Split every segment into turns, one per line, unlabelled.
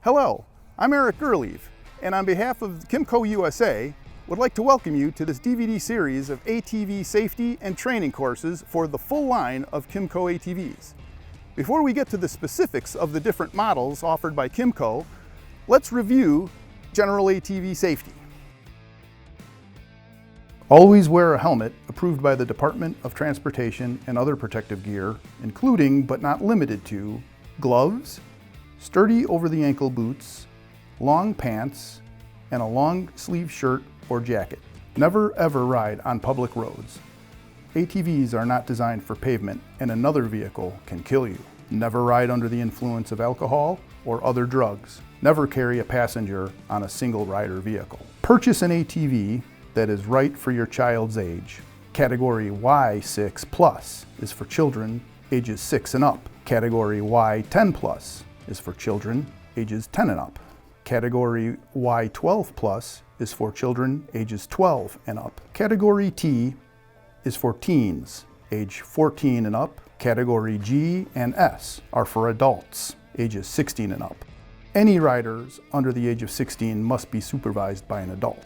Hello, I'm Eric Gerlieve, and on behalf of Kymco USA, would like to welcome you to this DVD series of ATV safety and training courses for the full line of Kymco ATVs. Before we get to the specifics of the different models offered by Kymco, let's review general ATV safety. Always wear a helmet approved by the Department of Transportation and other protective gear, including but not limited to gloves, sturdy over-the-ankle boots, long pants, and a long sleeve shirt or jacket. Never ever ride on public roads. ATVs are not designed for pavement, and another vehicle can kill you. Never ride under the influence of alcohol or other drugs. Never carry a passenger on a single rider vehicle. Purchase an ATV that is right for your child's age. Category Y6+ is for children ages 6 and up. Category Y10+ is for children ages 10 and up. Category Y12+ is for children ages 12 and up. Category T is for teens, age 14 and up. Category G and S are for adults, ages 16 and up. Any riders under the age of 16 must be supervised by an adult.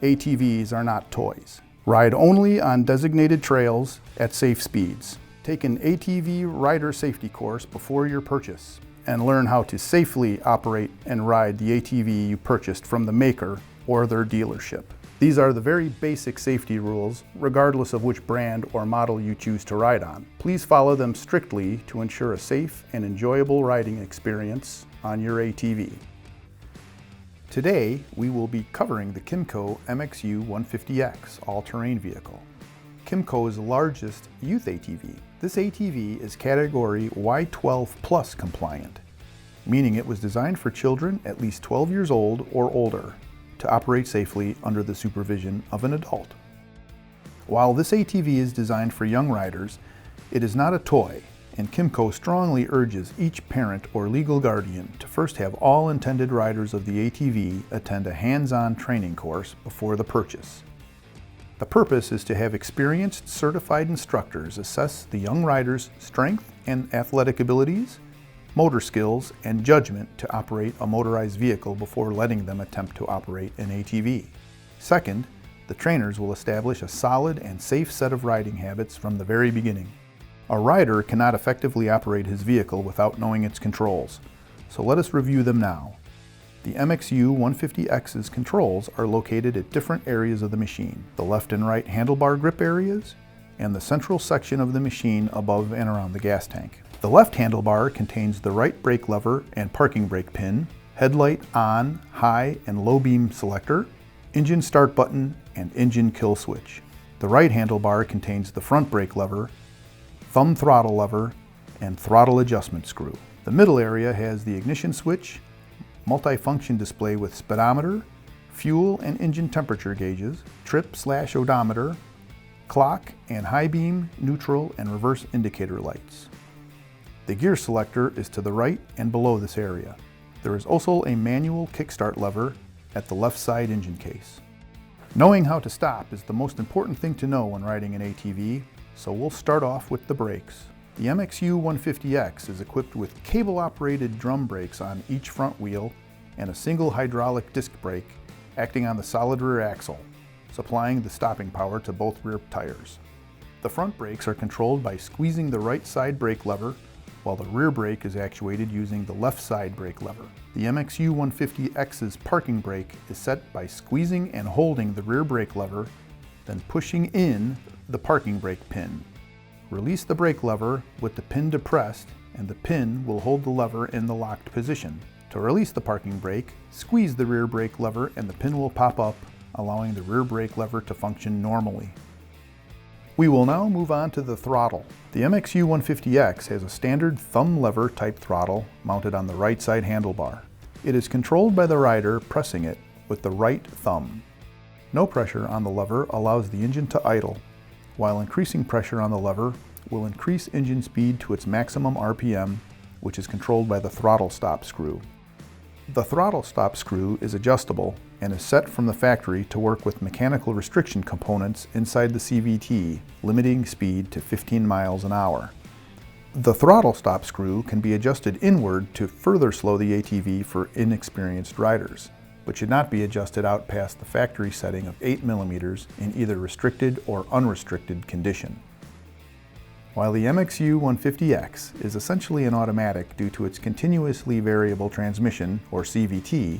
ATVs are not toys. Ride only on designated trails at safe speeds. Take an ATV rider safety course before your purchase and learn how to safely operate and ride the ATV you purchased from the maker or their dealership. These are the very basic safety rules, regardless of which brand or model you choose to ride on. Please follow them strictly to ensure a safe and enjoyable riding experience on your ATV. Today, we will be covering the Kymco MXU 150X all-terrain vehicle, Kymco's largest youth ATV. This ATV is category Y12+ compliant, meaning it was designed for children at least 12 years old or older to operate safely under the supervision of an adult. While this ATV is designed for young riders, it is not a toy, and Kymco strongly urges each parent or legal guardian to first have all intended riders of the ATV attend a hands-on training course before the purchase. The purpose is to have experienced, certified instructors assess the young rider's strength and athletic abilities, motor skills, and judgment to operate a motorized vehicle before letting them attempt to operate an ATV. Second, the trainers will establish a solid and safe set of riding habits from the very beginning. A rider cannot effectively operate his vehicle without knowing its controls, so let us review them now. The MXU 150X's controls are located at different areas of the machine: the left and right handlebar grip areas, and the central section of the machine above and around the gas tank. The left handlebar contains the right brake lever and parking brake pin, headlight on, high, and low beam selector, engine start button, and engine kill switch. The right handlebar contains the front brake lever, thumb throttle lever, and throttle adjustment screw. The middle area has the ignition switch, multifunction display with speedometer, fuel and engine temperature gauges, trip/odometer, clock, and high beam, neutral, and reverse indicator lights. The gear selector is to the right and below this area. There is also a manual kickstart lever at the left side engine case. Knowing how to stop is the most important thing to know when riding an ATV, so we'll start off with the brakes. The MXU 150X is equipped with cable-operated drum brakes on each front wheel and a single hydraulic disc brake acting on the solid rear axle, supplying the stopping power to both rear tires. The front brakes are controlled by squeezing the right side brake lever, while the rear brake is actuated using the left side brake lever. The MXU 150X's parking brake is set by squeezing and holding the rear brake lever, then pushing in the parking brake pin. Release the brake lever with the pin depressed, and the pin will hold the lever in the locked position. To release the parking brake, squeeze the rear brake lever and the pin will pop up, allowing the rear brake lever to function normally. We will now move on to the throttle. The MXU 150X has a standard thumb lever type throttle mounted on the right side handlebar. It is controlled by the rider pressing it with the right thumb. No pressure on the lever allows the engine to idle, while increasing pressure on the lever will increase engine speed to its maximum RPM, which is controlled by the throttle stop screw. The throttle stop screw is adjustable and is set from the factory to work with mechanical restriction components inside the CVT, limiting speed to 15 miles an hour. The throttle stop screw can be adjusted inward to further slow the ATV for inexperienced riders, but should not be adjusted out past the factory setting of 8 mm in either restricted or unrestricted condition. While the MXU 150X is essentially an automatic due to its continuously variable transmission, or CVT,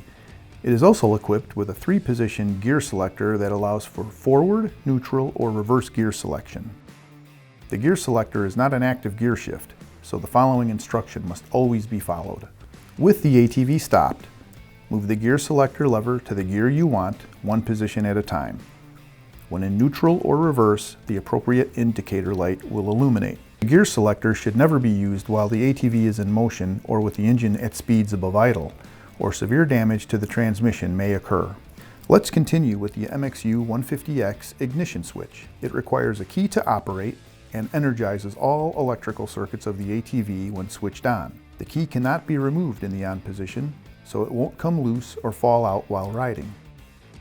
it is also equipped with a 3-position gear selector that allows for forward, neutral, or reverse gear selection. The gear selector is not an active gear shift, so the following instruction must always be followed. With the ATV stopped, move the gear selector lever to the gear you want, one position at a time. When in neutral or reverse, the appropriate indicator light will illuminate. The gear selector should never be used while the ATV is in motion or with the engine at speeds above idle, or severe damage to the transmission may occur. Let's continue with the MXU 150X ignition switch. It requires a key to operate and energizes all electrical circuits of the ATV when switched on. The key cannot be removed in the on position, so it won't come loose or fall out while riding.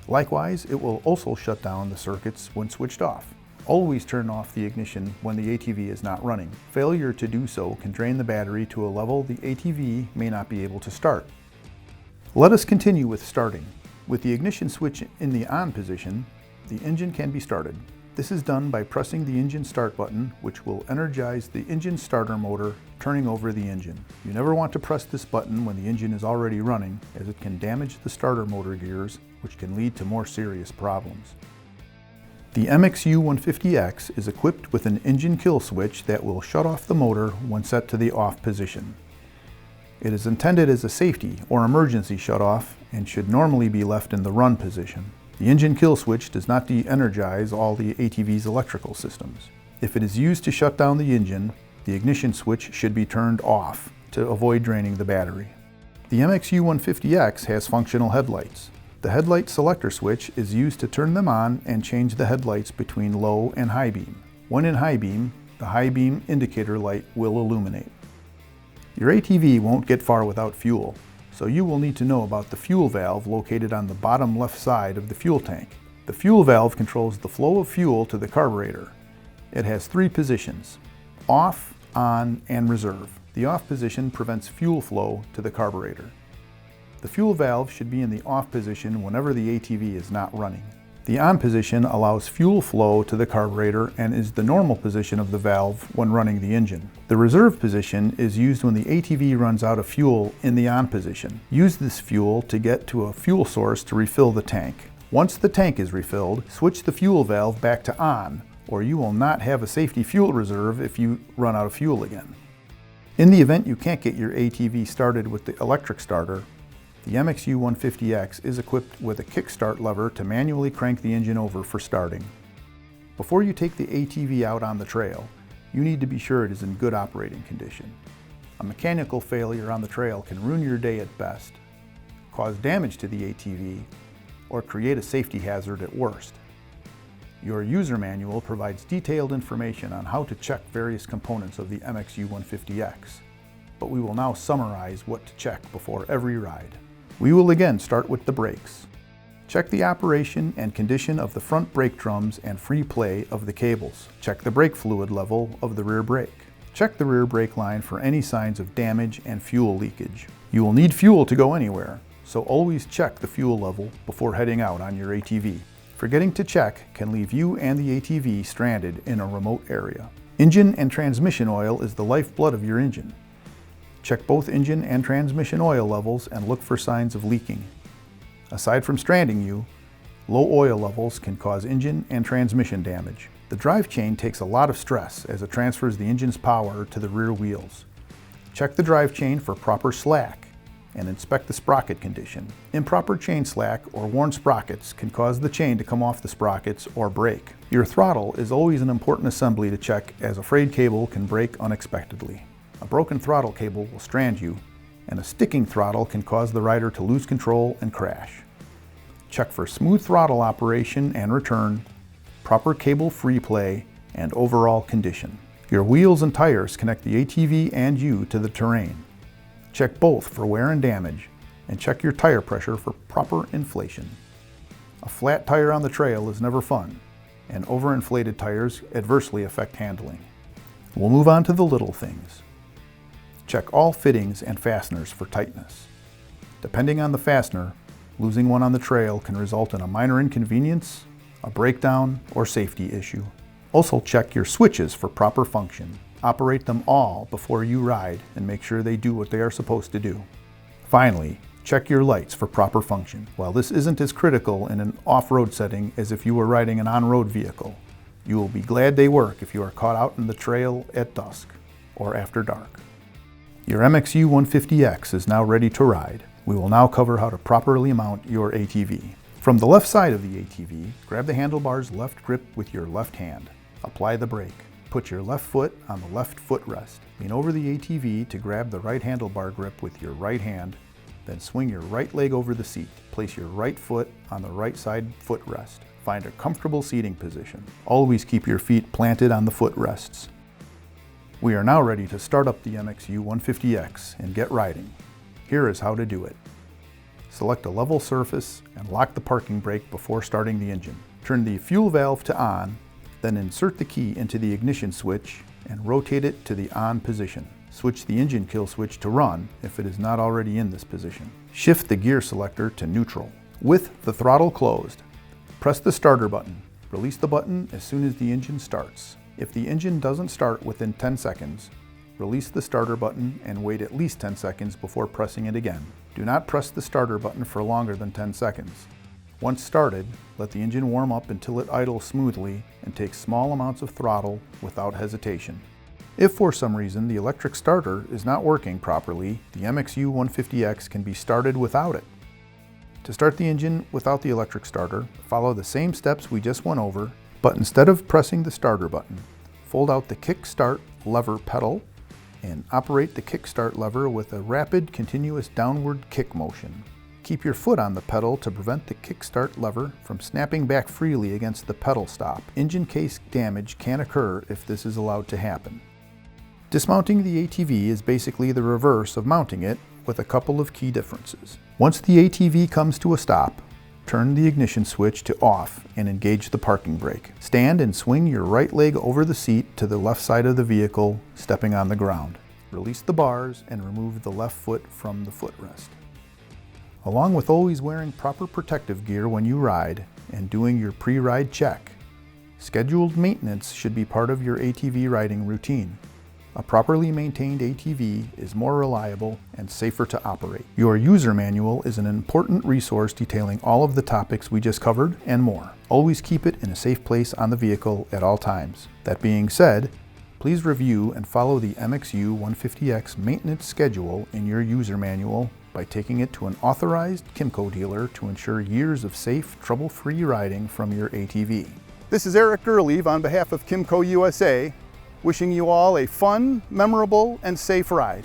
Likewise, it will also shut down the circuits when switched off. Always turn off the ignition when the ATV is not running. Failure to do so can drain the battery to a level the ATV may not be able to start. Let us continue with starting. With the ignition switch in the on position, the engine can be started. This is done by pressing the engine start button, which will energize the engine starter motor, turning over the engine. You never want to press this button when the engine is already running, as it can damage the starter motor gears, which can lead to more serious problems. The MXU 150X is equipped with an engine kill switch that will shut off the motor when set to the off position. It is intended as a safety or emergency shutoff and should normally be left in the run position. The engine kill switch does not de-energize all the ATV's electrical systems. If it is used to shut down the engine, the ignition switch should be turned off to avoid draining the battery. The MXU 150X has functional headlights. The headlight selector switch is used to turn them on and change the headlights between low and high beam. When in high beam, the high beam indicator light will illuminate. Your ATV won't get far without fuel, so you will need to know about the fuel valve located on the bottom left side of the fuel tank. The fuel valve controls the flow of fuel to the carburetor. It has 3 positions: off, on, and reserve. The off position prevents fuel flow to the carburetor. The fuel valve should be in the off position whenever the ATV is not running. The on position allows fuel flow to the carburetor and is the normal position of the valve when running the engine. The reserve position is used when the ATV runs out of fuel in the on position. Use this fuel to get to a fuel source to refill the tank. Once the tank is refilled, switch the fuel valve back to on, or you will not have a safety fuel reserve if you run out of fuel again. In the event you can't get your ATV started with the electric starter, the MXU 150X is equipped with a kickstart lever to manually crank the engine over for starting. Before you take the ATV out on the trail, you need to be sure it is in good operating condition. A mechanical failure on the trail can ruin your day at best, cause damage to the ATV, or create a safety hazard at worst. Your user manual provides detailed information on how to check various components of the MXU 150X, but we will now summarize what to check before every ride. We will again start with the brakes. Check the operation and condition of the front brake drums and free play of the cables. Check the brake fluid level of the rear brake. Check the rear brake line for any signs of damage and fuel leakage. You will need fuel to go anywhere, so always check the fuel level before heading out on your ATV. Forgetting to check can leave you and the ATV stranded in a remote area. Engine and transmission oil is the lifeblood of your engine. Check both engine and transmission oil levels and look for signs of leaking. Aside from stranding you, low oil levels can cause engine and transmission damage. The drive chain takes a lot of stress as it transfers the engine's power to the rear wheels. Check the drive chain for proper slack and inspect the sprocket condition. Improper chain slack or worn sprockets can cause the chain to come off the sprockets or break. Your throttle is always an important assembly to check, as a frayed cable can break unexpectedly. A broken throttle cable will strand you, and a sticking throttle can cause the rider to lose control and crash. Check for smooth throttle operation and return, proper cable free play, and overall condition. Your wheels and tires connect the ATV and you to the terrain. Check both for wear and damage, and check your tire pressure for proper inflation. A flat tire on the trail is never fun, and overinflated tires adversely affect handling. We'll move on to the little things. Check all fittings and fasteners for tightness. Depending on the fastener, losing one on the trail can result in a minor inconvenience, a breakdown, or safety issue. Also check your switches for proper function. Operate them all before you ride and make sure they do what they are supposed to do. Finally, check your lights for proper function. While this isn't as critical in an off-road setting as if you were riding an on-road vehicle, you will be glad they work if you are caught out in the trail at dusk or after dark. Your MXU 150X is now ready to ride. We will now cover how to properly mount your ATV. From the left side of the ATV, grab the handlebar's left grip with your left hand. Apply the brake. Put your left foot on the left footrest. Lean over the ATV to grab the right handlebar grip with your right hand, then swing your right leg over the seat. Place your right foot on the right side footrest. Find a comfortable seating position. Always keep your feet planted on the footrests. We are now ready to start up the MXU 150X and get riding. Here is how to do it. Select a level surface and lock the parking brake before starting the engine. Turn the fuel valve to on, then insert the key into the ignition switch and rotate it to the on position. Switch the engine kill switch to run if it is not already in this position. Shift the gear selector to neutral. With the throttle closed, press the starter button. Release the button as soon as the engine starts. If the engine doesn't start within 10 seconds, release the starter button and wait at least 10 seconds before pressing it again. Do not press the starter button for longer than 10 seconds. Once started, let the engine warm up until it idles smoothly and take small amounts of throttle without hesitation. If for some reason the electric starter is not working properly, the MXU 150X can be started without it. To start the engine without the electric starter, follow the same steps we just went over, but instead of pressing the starter button, fold out the kick-start lever pedal and operate the kick-start lever with a rapid, continuous downward kick motion. Keep your foot on the pedal to prevent the kick-start lever from snapping back freely against the pedal stop. Engine case damage can occur if this is allowed to happen. Dismounting the ATV is basically the reverse of mounting it, with a couple of key differences. Once the ATV comes to a stop, turn the ignition switch to off and engage the parking brake. Stand and swing your right leg over the seat to the left side of the vehicle, stepping on the ground. Release the bars and remove the left foot from the footrest. Along with always wearing proper protective gear when you ride and doing your pre-ride check, scheduled maintenance should be part of your ATV riding routine. A properly maintained ATV is more reliable and safer to operate. Your user manual is an important resource detailing all of the topics we just covered and more. Always keep it in a safe place on the vehicle at all times. That being said, please review and follow the MXU 150X maintenance schedule in your user manual by taking it to an authorized KYMCO dealer to ensure years of safe, trouble-free riding from your ATV. This is Eric Gerlieve on behalf of KYMCO USA, wishing you all a fun, memorable, and safe ride.